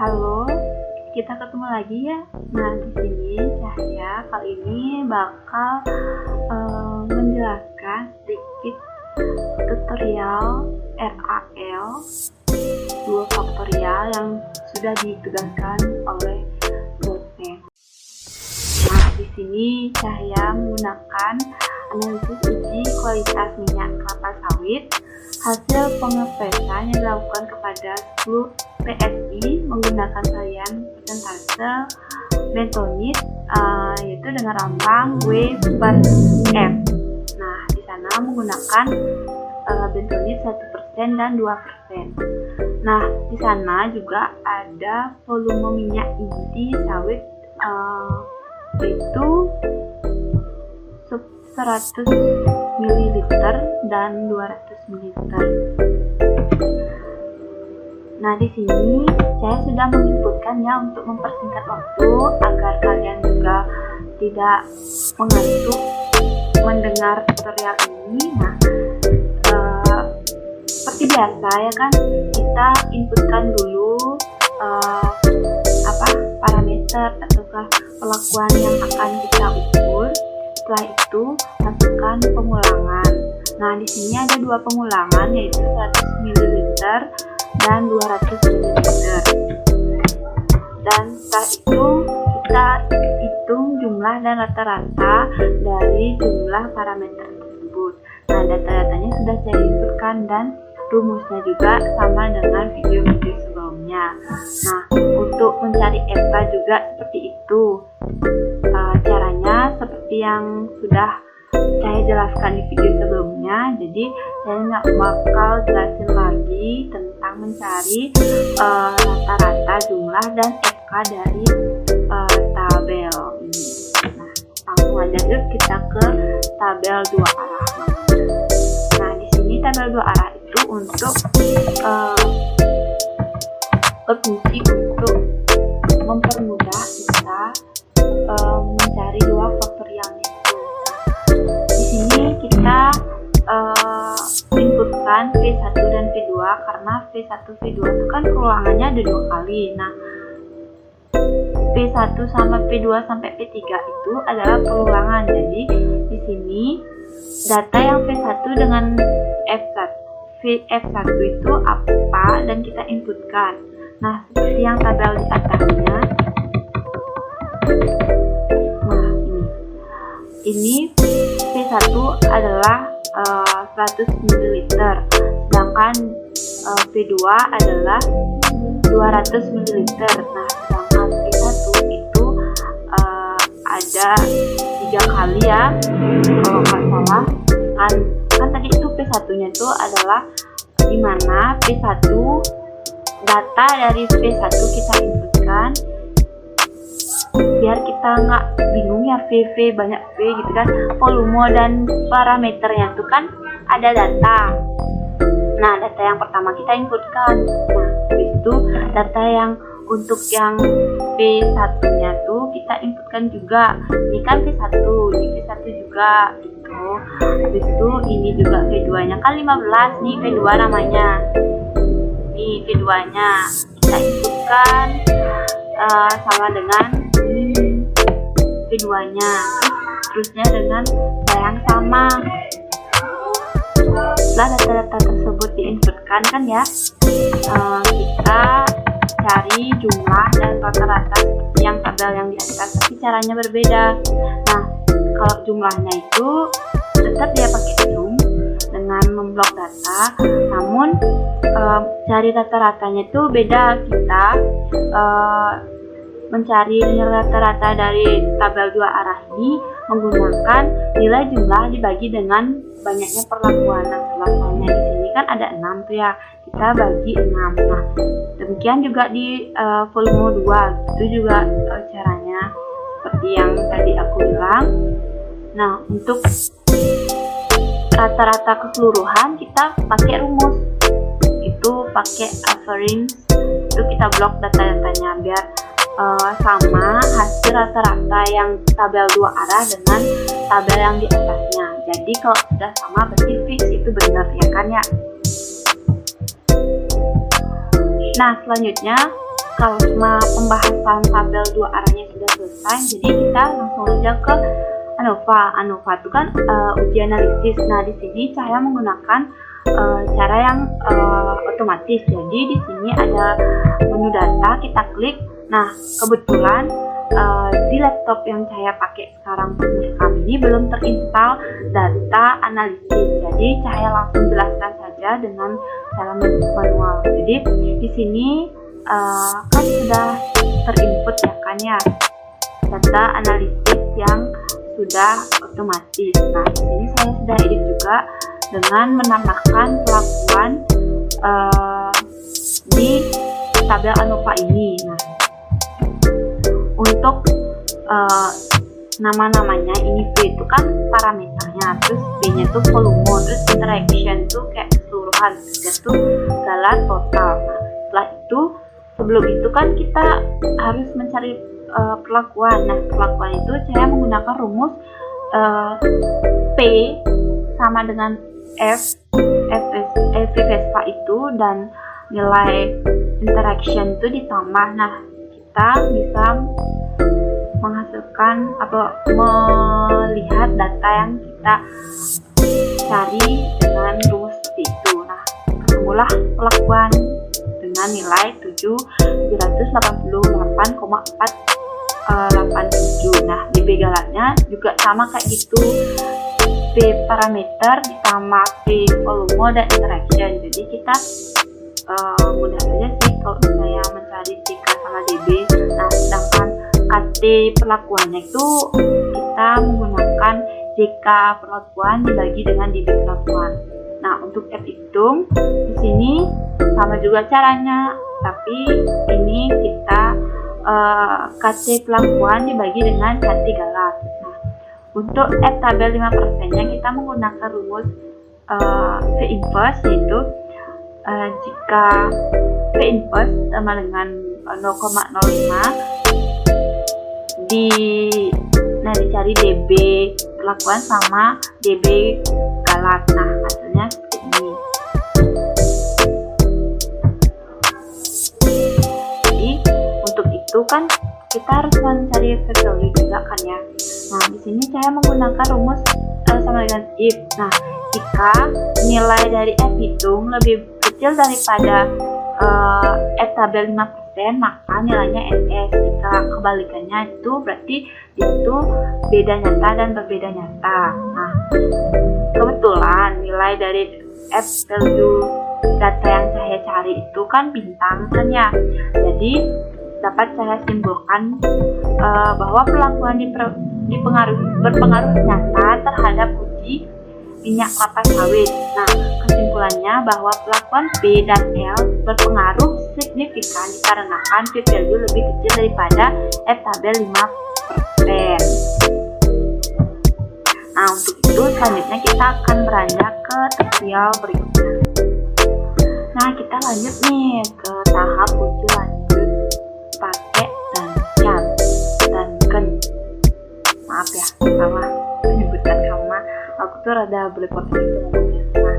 Halo, kita ketemu lagi ya. Nah, di sini Cahya kali ini bakal menjelaskan sedikit tutorial RAL 2 faktorial yang sudah ditugaskan oleh dosen. Nah, di sini Cahya menggunakan analisis uji kualitas minyak kelapa sawit hasil pengepresan yang dilakukan kepada 10 PSI menggunakan varian persentase bentonit yaitu dengan lambang W/F. Nah, di sana menggunakan bentonit 1% dan 2%. Nah, di sana juga ada volume minyak inti sawit yaitu 100 ml dan 200 ml. Nah, di sini saya sudah menginputkannya untuk mempersingkat waktu agar kalian juga tidak mengantuk mendengar tutorial ini. Nah, seperti biasa ya kan, kita inputkan dulu parameter ataukah perlakuan yang akan kita ukur. Setelah itu masukkan pengulangan. Nah, di sini ada 2 pengulangan yaitu 100 ml dan 200 ml. Dan setelah itu kita hitung jumlah dan rata-rata dari jumlah parameter tersebut. Nah, data-datanya sudah saya inputkan dan rumusnya juga sama dengan video-video sebelumnya. Nah, untuk mencari FK juga seperti itu. Caranya seperti yang sudah saya jelaskan di video sebelumnya, jadi saya nggak bakal jelasin lagi tentang mencari rata-rata jumlah dan FK dari tabel ini. Nah, langsung aja yuk kita ke tabel 2 arah. Nah, di sini tabel 2 arah itu untuk berfungsi untuk mempermudah kita mencari 2 faktorialnya itu. Di sini kita inputkan V1 dan V2 karena V1 V2 itu kan perulangannya ada 2 kali. Nah, V1 sama V2 sampai V3 itu adalah perulangan. Jadi di sini data yang V1 dengan F1 itu apa dan kita inputkan. Nah, seperti yang tabel di atasnya. Nah, ini V1 adalah 100 ml, sedangkan V2 adalah 200 ml. Nah, sedangkan V1 itu ada 3 kali ya, kalau nggak salah. Kan tadi itu V1 nya itu adalah dimana V1 data dari V1 kita inputkan biar kita nggak bingung ya, VV banyak V gitu kan, volume dan parameternya itu kan ada data. Nah, data yang pertama kita inputkan. Nah, habis itu data yang untuk yang V1 nya tuh kita inputkan juga. Ini kan V1, ini V1 juga gitu. Habis itu ini juga V2 nya kan 15 nih, V2 namanya. Ini V2 nya kita inputkan sama dengan V2 nya, terusnya dengan yang sama. Setelah data-data tersebut diinputkan kan ya, kita cari jumlah dan rata-rata seperti yang tabel yang di atas, tapi caranya berbeda. Nah, kalau jumlahnya itu tetap dia pakai zoom dengan memblok data, namun cari rata-ratanya itu beda. Kita mencari rata-rata dari tabel 2 arah ini menggunakan nilai jumlah dibagi dengan banyaknya perlakuan. Nah, perlakuannya di sini kan ada 6 tuh ya, kita bagi 6. Nah, demikian juga di volume 2, itu juga caranya seperti yang tadi aku bilang. Nah, untuk rata-rata keseluruhan kita pakai rumus, itu pakai average, itu kita blok data-datanya biar sama hasil rata-rata yang tabel 2 arah dengan tabel yang di atasnya. Jadi kalau sudah sama berarti fix itu benar ya kan ya. Nah, selanjutnya kalau cuma pembahasan tabel dua arahnya sudah selesai, jadi kita langsung aja ke ANOVA. ANOVA itu kan uji analisis. Nah, di sini saya menggunakan cara yang otomatis. Jadi di sini ada menu data, kita klik. Nah, kebetulan di laptop yang saya pakai sekarang untuk merekam ini belum terinstall data analisis. Jadi saya langsung jelaskan saja dengan cara manual. Jadi di sini kan sudah terinput ya kan ya data analisis yang sudah otomatis. Nah, di sini saya sudah edit juga dengan menambahkan pelakuan di tabel ANOVA ini. Nah, untuk nama-namanya, ini V itu kan parameternya, terus B-nya itu volume, terus interaction itu kayak keseluruhan, ketiga itu galat total. Nah, setelah itu, sebelum itu kan kita harus mencari perlakuan. Nah, perlakuan itu saya menggunakan rumus P sama dengan F Vespa itu, dan nilai interaction itu ditambah. Nah, kita bisa menghasilkan atau melihat data yang kita cari dengan rumus seperti itu. Nah, ketemulah perlakuan dengan nilai 788,487. Nah, di B galatnya juga sama kayak gitu, P parameter ditambah P volume dan interaction. Jadi kita mudah saja sih kalau saya mencari CK sama DB. Nah, sedangkan KT perlakuannya itu kita menggunakan JK perlakuan dibagi dengan DB perlakuan. Nah, untuk F hitung di sini sama juga caranya, tapi ini kita KT perlakuan dibagi dengan KT galat. Nah, untuk F tabel 5% nya kita menggunakan rumus V inverse, yaitu jika V inverse sama dengan 0,05 dicari DB perlakuan sama DB galat. Nah, hasilnya seperti ini. Jadi untuk itu kan kita harus mencari value juga kan ya. Nah, di sini saya menggunakan rumus sama dengan if. Nah, jika nilai dari F hitung lebih kecil daripada F tabel 5%, maka nilainya NS. Jika kebalikannya itu berarti dia itu beda nyata dan berbeda nyata. Nah, kebetulan nilai dari F value data yang saya cari itu kan bintang kan ya. Jadi dapat saya simpulkan bahwa perlakuan berpengaruh nyata terhadap uji minyak kelapa sawit. Nah, kesimpulannya bahwa perlakuan P dan L berpengaruh signifikan dikarenakan P value lebih kecil daripada F tabel 5%. Nah, untuk itu selanjutnya kita akan beranjak ke tutorial berikutnya. Nah, kita lanjut nih ke tahap uji lanjut pakai dan maaf ya, salah menyebutkan nama. Aku tuh rada belepotan gitu ngomongnya. Nah,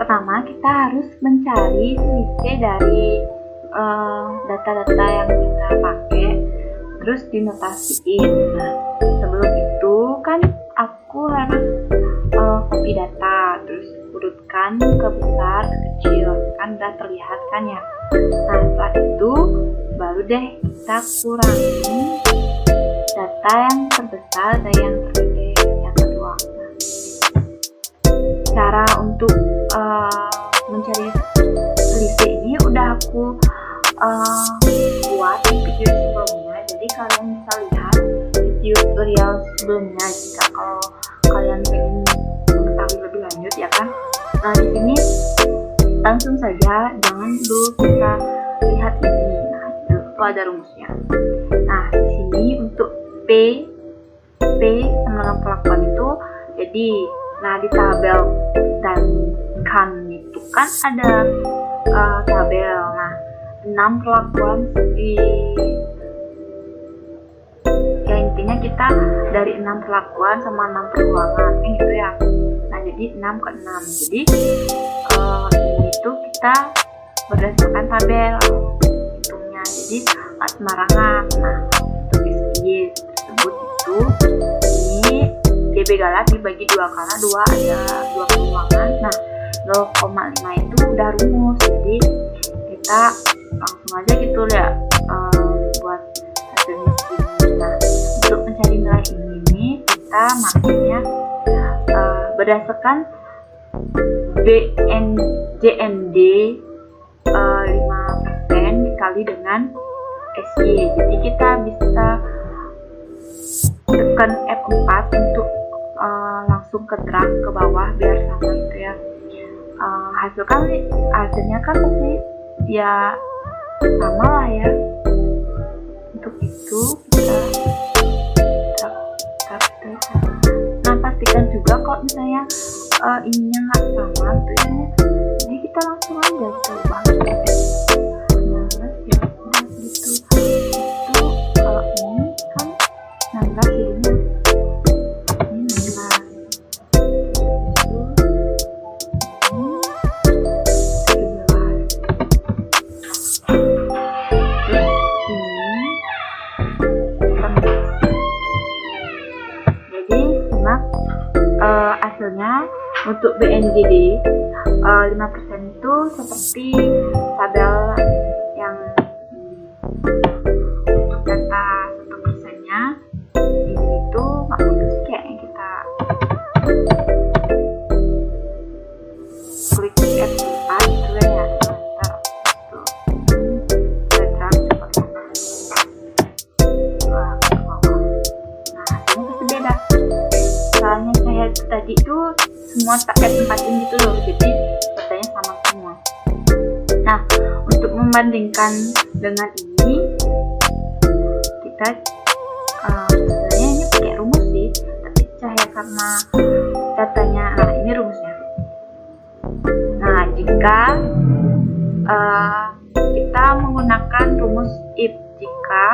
pertama kita harus mencari selisih dari data-data yang kita pakai, terus dinotasiin. Nah, sebelum itu kan aku harus copy data, terus urutkan ke besar ke kecil, kan udah terlihat kan ya. Nah, setelah itu baru deh kita kurangi data yang terbesar dan yang tergede yang kedua. Nah, cara untuk mencari selisih ini udah aku buat di video sebelumnya, jadi kalian bisa lihat video tutorial sebelumnya jika kalau kalian pengen mengetahui lebih lanjut ya kan. Nah, di sini langsung saja, jangan dulu kita lihat ini. Nah, itu ada rumusnya. Nah, di sini untuk P sama dengan perlakuan itu, jadi nah di tabel dan kan itu kan ada tabel. Nah, 6 perlakuan ya intinya kita dari 6 perlakuan sama 6 perulangan kan gitu ya. Nah, jadi 6 ke 6. Jadi ini itu kita berdasarkan tabel hitungnya. Jadi jadi nggak sembarangan. Nah, untuk SY tersebut itu ini DB galak dibagi 2 karena 2 ada 2 peluangan. Nah, 0,5 itu udah rumus, jadi kita langsung aja gitu ya buat hasilnya segini. Nah, untuk mencari nilai ini kita maksudnya berdasarkan JND 5% dikali dengan SY. Jadi kita bisa tekan F4 untuk langsung ke drag ke bawah biar sama gitu ya. Hasilnya kan pasti ya sama lah ya. Untuk itu kita nah pastikan juga kalau misalnya ininya nggak sama tuh ini, jadi kita langsung aja coba ya udah gitu. Itu kalau ini kan 16 jadinya ini 16 hasilnya untuk BNJD 5% itu seperti tabel yang untuk data 1%-nya ini itu nggak bagus kayaknya, kita klik F4 gitu ya, ntar tadi itu semua tak tempatin gitu loh, jadi datanya sama semua. Nah, untuk membandingkan dengan ini kita sebenarnya ini pakai rumus sih, tapi saya karena datanya, nah ini rumusnya. Nah, jika kita menggunakan rumus if, jika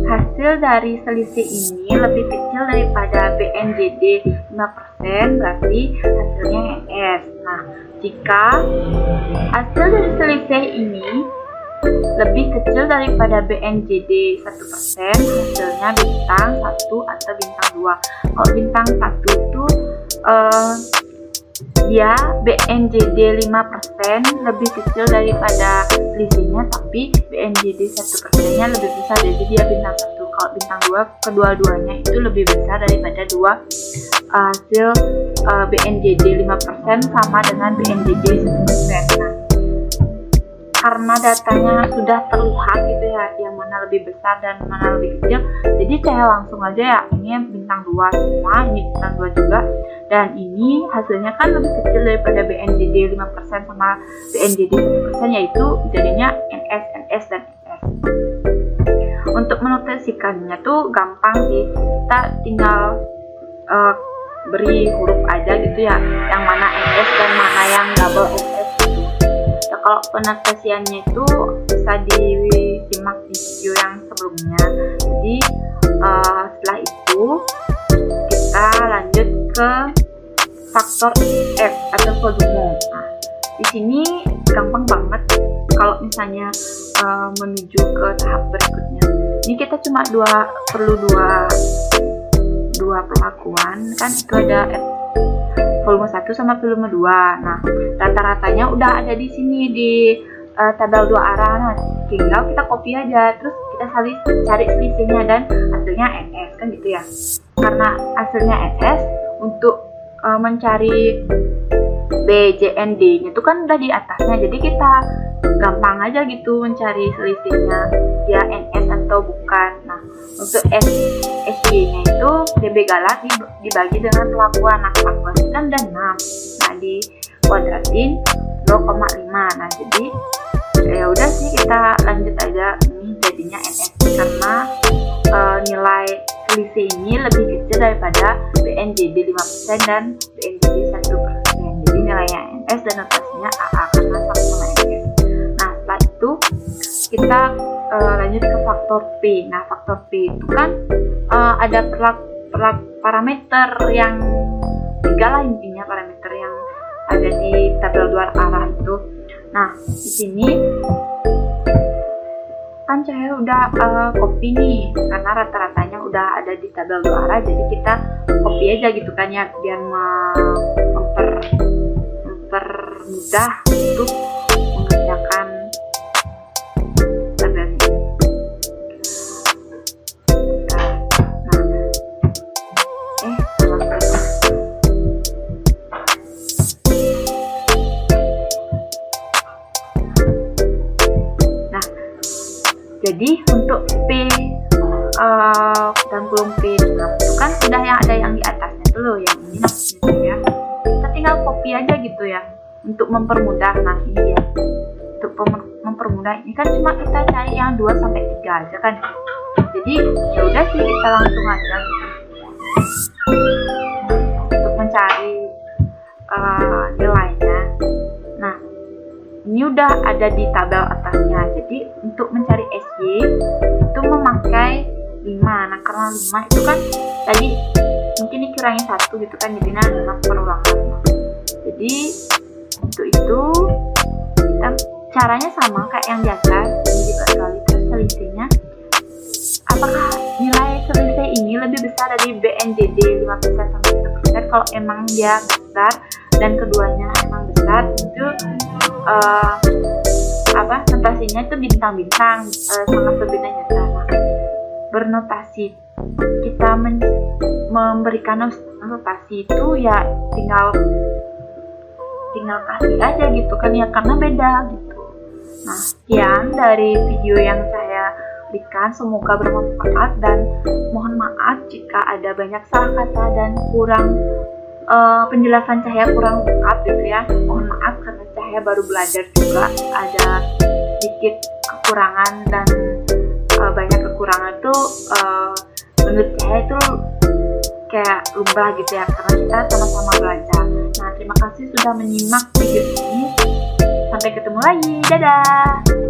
hasil dari selisih ini lebih kecil daripada BNJD 5%, berarti hasilnya NS. Nah, jika hasil dari selisih ini lebih kecil daripada BNJD 1%, hasilnya bintang 1 atau bintang 2. Kalau bintang 1 itu ya BNJD 5% lebih kecil daripada selisihnya, tapi BNJD 1% nya lebih besar, jadi dia bintang 1. Kalau bintang 2, kedua-duanya itu lebih besar daripada 2 hasil BNJD 5% sama dengan BNJD 1%. Nah, karena datanya sudah terlihat gitu ya, yang mana lebih besar dan mana lebih kecil, jadi saya langsung aja ya, ini bintang 2 semua, ini bintang 2 juga, dan ini hasilnya kan lebih kecil daripada BNJD 5% sama BNJD 1%, yaitu jadinya NS, NS, dan NS. Untuk menotasikannya tuh gampang sih, kita tinggal beri huruf aja gitu ya, yang mana NS dan mana yang double NS gitu. Nah, kalau penotasiannya itu bisa disimak di video yang sebelumnya. Jadi setelah itu kita lanjut ke faktor F atau volume. Nah, di sini gampang banget kalau misalnya menuju ke tahap berikutnya. Ini kita cuma perlu dua perlakuan, kan itu ada volume 1 sama volume 2. Nah, rata-ratanya udah ada di sini di tabel 2 arah. Nah, tinggal kita copy aja, terus kita cari selisihnya dan hasilnya NS kan gitu ya. Karena hasilnya NS, untuk mencari BJND-nya itu kan udah di atasnya, jadi kita gampang aja gitu mencari selisihnya ya NS atau bukan. Nah, untuk SY-nya itu DB galak dibagi dengan perlakuan. Nah, perlakuannya kan ada 6. Nah, di kuadratin 0,5. Nah, jadi ya udah sih, kita lanjut aja. Ini jadinya NS karena nilai selisih ini lebih kecil daripada BNJD 5% dan BNJD 1%. Jadi nilainya NS dan notasinya AA karena sama-sama NS. Nah, setelah itu kita lanjut ke faktor P. Nah, faktor P itu kan ada parameter yang 3 lah intinya, parameter yang ada di tabel 2 arah itu. Nah, di sini kan Cahaya udah copy nih, karena rata-ratanya udah ada di tabel 2 arah, jadi kita copy aja gitu kan ya, biar mempermudah untuk mengerjakan tabel ini. Jadi untuk P dan belum P itu kan sudah yang ada yang di atasnya itu loh, yang ini maksudnya ya. Kita tinggal copy aja gitu ya untuk mempermudah. Nah ini ya, untuk mempermudah ini kan cuma kita cari yang 2 sampai 3 aja kan. Jadi ya udah sih, kita langsung aja gitu. Untuk mencari nilainya. Nah, ini udah ada di tabel atasnya. Jadi untuk mencari SY itu memakai 5. Nah karena 5 itu kan tadi mungkin dikiranya 1 gitu kan, jadinya 5 perulangan. Jadi untuk itu kita caranya sama kayak yang biasa, ini juga kali. Terus selisihnya, apakah nilai selisih ini lebih besar dari BNJD 5% sampai 1%? Kalau emang dia besar dan keduanya emang besar, itu notasinya itu bintang-bintang, sangat berbeda nyata. Nah, bernotasi, kita memberikan notasi itu ya tinggal kasih aja gitu kan ya, karena beda gitu. Nah, sekian dari video yang saya berikan, semoga bermanfaat, dan mohon maaf jika ada banyak salah kata dan kurang penjelasan Cahaya kurang lengkap gitu ya. Mohon maaf karena Cahaya baru belajar juga, ada sedikit kekurangan, dan banyak kekurangan itu menurut Cahaya itu kayak lumrah gitu ya, karena kita sama-sama belajar. Nah, terima kasih sudah menyimak video ini. Sampai ketemu lagi, dadah.